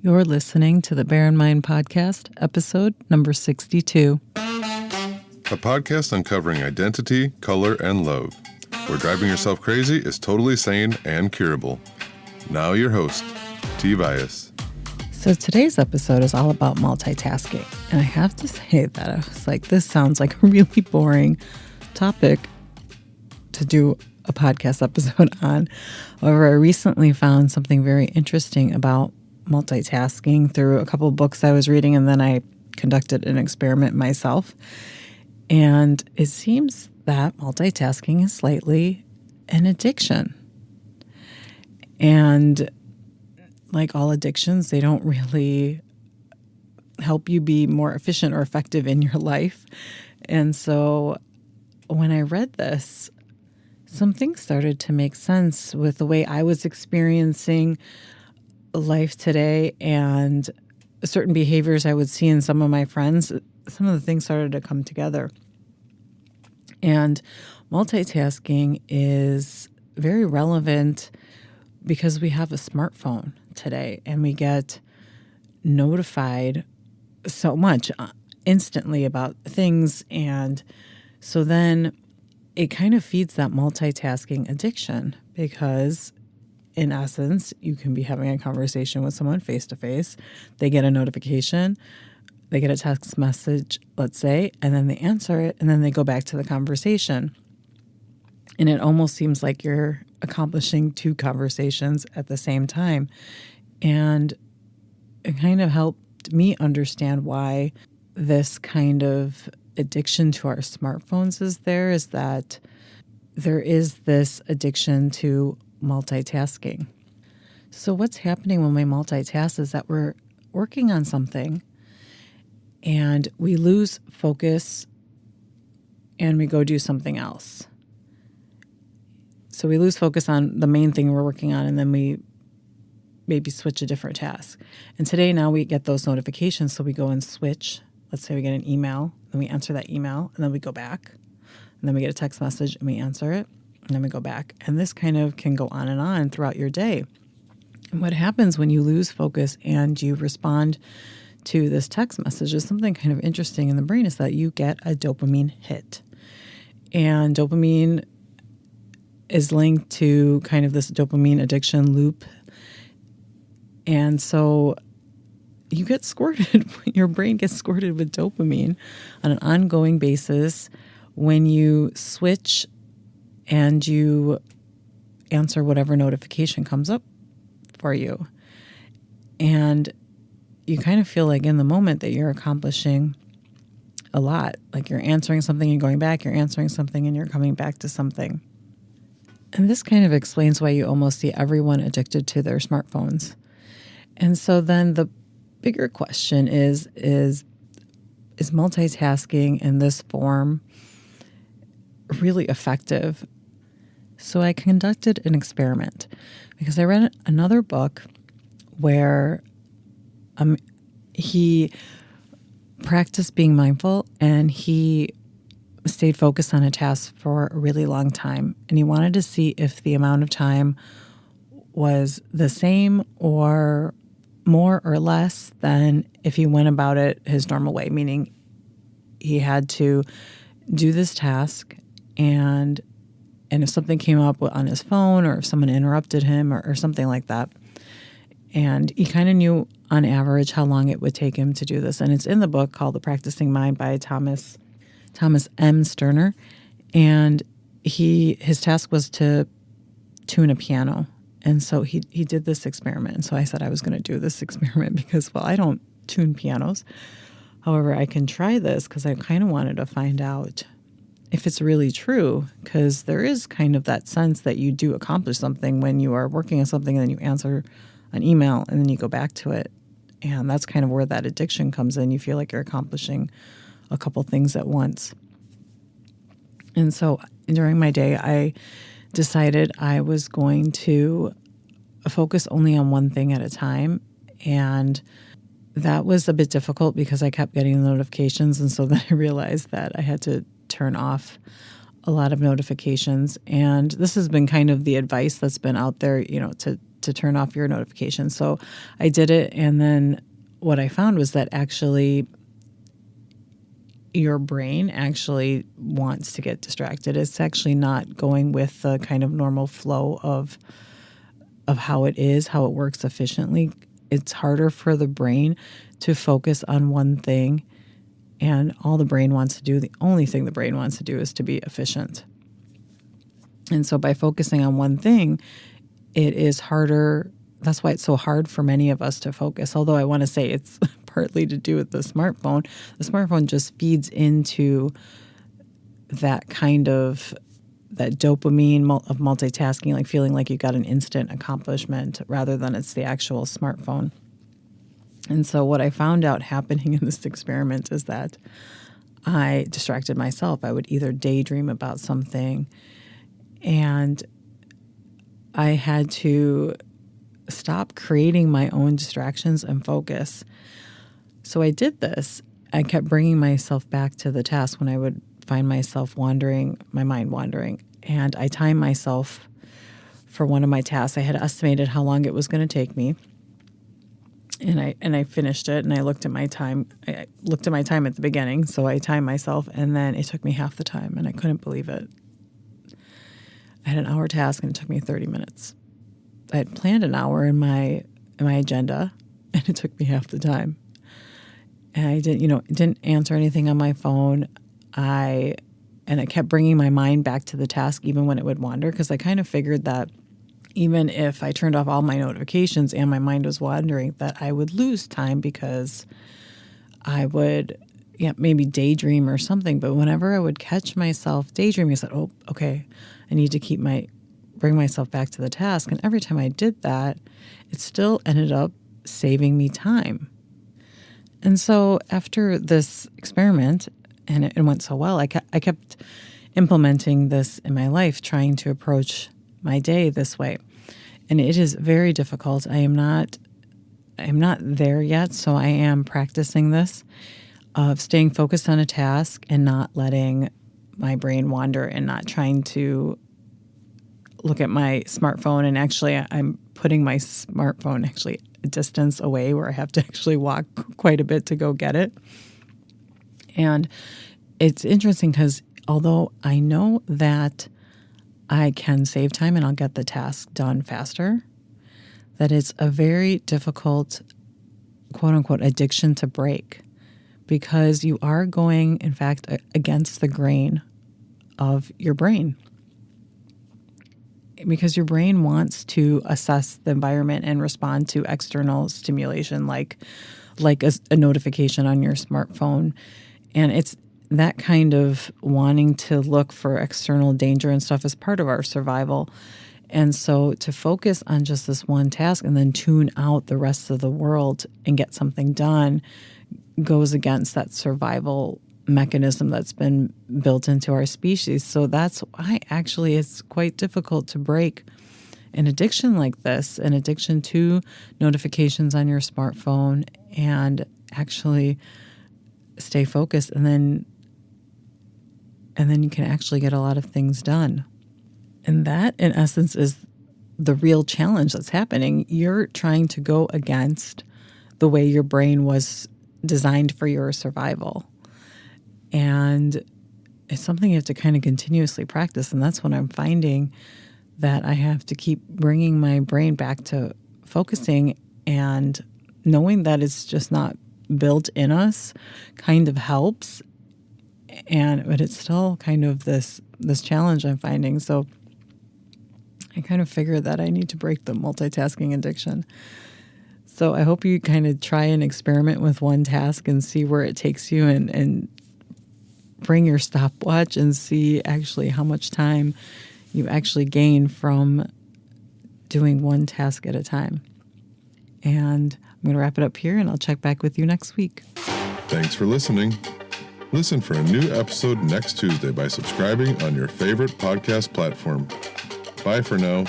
You're listening to the Bear in Mind Podcast, episode number 62. A podcast uncovering identity, color, and love, where driving yourself crazy is totally sane and curable. Now your host, T. Bias. So today's episode is all about multitasking. And I have to say that I was like, this sounds like a really boring topic to do a podcast episode on. However, I recently found something very interesting about multitasking through a couple of books I was reading, and then I conducted an experiment myself. And it seems that multitasking is slightly an addiction. And like all addictions, they don't really help you be more efficient or effective in your life. And so when I read this, some things started to make sense with the way I was experiencing life today and certain behaviors I would see in some of my friends. Some of the things started to come together. And multitasking is very relevant because we have a smartphone today and we get notified so much instantly about things. And so then it kind of feeds that multitasking addiction because in essence, you can be having a conversation with someone face to face. They get a notification, they get a text message, let's say, and then they answer it, and then they go back to the conversation. And it almost seems like you're accomplishing two conversations at the same time. And it kind of helped me understand why this kind of addiction to our smartphones is that there is this addiction to multitasking. So what's happening when we multitask is that we're working on something and we lose focus and we go do something else. So we lose focus on the main thing we're working on and then we maybe switch a different task. And today now we get those notifications, so we go and switch. Let's say we get an email, then we answer that email, and then we go back. And then we get a text message and we answer it. And then we go back. And this kind of can go on throughout your day. And what happens when you lose focus and you respond to this text message is something kind of interesting in the brain, is that you get a dopamine hit. And dopamine is linked to kind of this dopamine addiction loop. And so you get squirted, your brain gets squirted with dopamine on an ongoing basis when you switch and you answer whatever notification comes up for you. And you kind of feel like in the moment that you're accomplishing a lot. Like you're answering something and going back, you're answering something and you're coming back to something. And this kind of explains why you almost see everyone addicted to their smartphones. And so then the bigger question is multitasking in this form really effective? So I conducted an experiment because I read another book where he practiced being mindful and he stayed focused on a task for a really long time. And he wanted to see if the amount of time was the same or more or less than if he went about it his normal way, meaning he had to do this task and if something came up on his phone or if someone interrupted him or something like that. And he kind of knew on average how long it would take him to do this. And it's in the book called The Practicing Mind by Thomas M. Sterner. And his task was to tune a piano. And so he did this experiment. And so I said I was going to do this experiment because, well, I don't tune pianos. However, I can try this because I kind of wanted to find out if it's really true, because there is kind of that sense that you do accomplish something when you are working on something and then you answer an email and then you go back to it. And that's kind of where that addiction comes in. You feel like you're accomplishing a couple things at once. And so during my day, I decided I was going to focus only on one thing at a time. And that was a bit difficult because I kept getting the notifications. And so then I realized that I had to turn off a lot of notifications. And this has been kind of the advice that's been out there, to turn off your notifications. So I did it. And then what I found was that actually your brain actually wants to get distracted. It's actually not going with the kind of normal flow of how it works efficiently. It's harder for the brain to focus on one thing, and all the brain wants to do, the only thing the brain wants to do is to be efficient. And so by focusing on one thing, it is harder. That's why it's so hard for many of us to focus. Although I want to say it's partly to do with the smartphone. The smartphone just feeds into that kind of that dopamine of multitasking, like feeling like you got an instant accomplishment rather than it's the actual smartphone. And so what I found out happening in this experiment is that I distracted myself. I would either daydream about something, and I had to stop creating my own distractions and focus. So I did this. I kept bringing myself back to the task when I would find myself wandering, my mind wandering. And I timed myself for one of my tasks. I had estimated how long it was going to take me. And I finished it, and I looked at my time. I looked at my time at the beginning, so I timed myself, and then it took me half the time, and I couldn't believe it. I had an hour task, and it took me 30 minutes. I had planned an hour in my agenda, and it took me half the time. And I didn't answer anything on my phone. I kept bringing my mind back to the task even when it would wander, because I kind of figured that even if I turned off all my notifications and my mind was wandering, that I would lose time because I would maybe daydream or something. But whenever I would catch myself daydreaming, I said, oh, okay, I need to bring myself back to the task. And every time I did that, it still ended up saving me time. And so after this experiment, and it went so well, I kept implementing this in my life, trying to approach my day this way. And it is very difficult. I am not there yet, so I am practicing this of staying focused on a task and not letting my brain wander and not trying to look at my smartphone. And actually, I'm putting my smartphone actually a distance away where I have to actually walk quite a bit to go get it. And it's interesting because although I know that I can save time and I'll get the task done faster, that it's a very difficult, quote unquote, addiction to break, because you are going, in fact, against the grain of your brain. Because your brain wants to assess the environment and respond to external stimulation, like a notification on your smartphone. And it's that kind of wanting to look for external danger and stuff is part of our survival. And so to focus on just this one task and then tune out the rest of the world and get something done goes against that survival mechanism that's been built into our species. So that's why actually it's quite difficult to break an addiction like this, an addiction to notifications on your smartphone, and actually stay focused, and then you can actually get a lot of things done. And that, in essence, is the real challenge that's happening. You're trying to go against the way your brain was designed for your survival. And it's something you have to kind of continuously practice. And that's when I'm finding that I have to keep bringing my brain back to focusing, and knowing that it's just not built in us kind of helps. But it's still kind of this challenge I'm finding. So I kind of figured that I need to break the multitasking addiction. So I hope you kind of try and experiment with one task and see where it takes you, and bring your stopwatch and see actually how much time you actually gain from doing one task at a time. And I'm going to wrap it up here, and I'll check back with you next week. Thanks for listening. Listen for a new episode next Tuesday by subscribing on your favorite podcast platform. Bye for now.